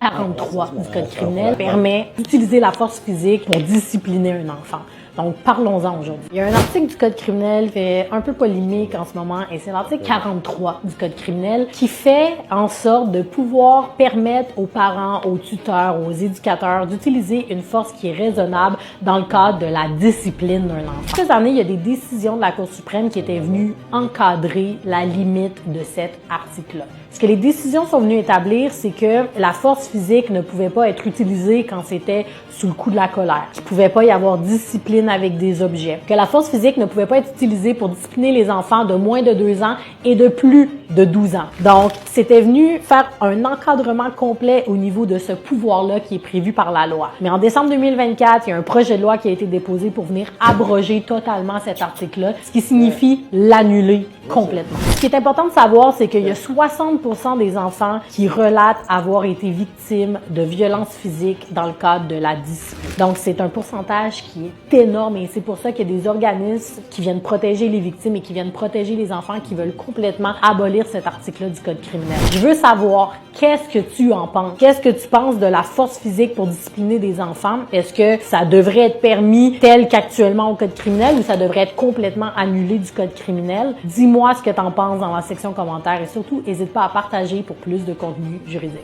43 du Code criminel permet d'utiliser la force physique pour discipliner un enfant. Donc, parlons-en aujourd'hui. Il y a un article du Code criminel qui fait un peu polémique en ce moment, et c'est l'article 43 du Code criminel qui fait en sorte de pouvoir permettre aux parents, aux tuteurs, aux éducateurs d'utiliser une force qui est raisonnable dans le cadre de la discipline d'un enfant. Cette année, il y a des décisions de la Cour suprême qui étaient venues encadrer la limite de cet article-là. Ce que les décisions sont venues établir, c'est que la force physique ne pouvait pas être utilisée quand c'était sous le coup de la colère, qu'il ne pouvait pas y avoir discipline avec des objets, que la force physique ne pouvait pas être utilisée pour discipliner les enfants de moins de 2 ans et de plus de 12 ans. Donc, c'était venu faire un encadrement complet au niveau de ce pouvoir-là qui est prévu par la loi. Mais en décembre 2024, il y a un projet de loi qui a été déposé pour venir abroger totalement cet article-là, ce qui signifie l'annuler complètement. Ce qui est important de savoir, c'est qu'il y a 60% des enfants qui relatent avoir été victimes de violences physiques dans le cadre de la discipline. Donc, c'est un pourcentage qui est énorme et c'est pour ça qu'il y a des organismes qui viennent protéger les victimes et qui viennent protéger les enfants qui veulent complètement abolir cet article-là du Code criminel. Je veux savoir, qu'est-ce que tu en penses? Qu'est-ce que tu penses de la force physique pour discipliner des enfants? Est-ce que ça devrait être permis tel qu'actuellement au Code criminel ou ça devrait être complètement annulé du Code criminel? Dis-moi ce que tu en penses dans la section commentaires et surtout, n'hésite pas à partager pour plus de contenu juridique.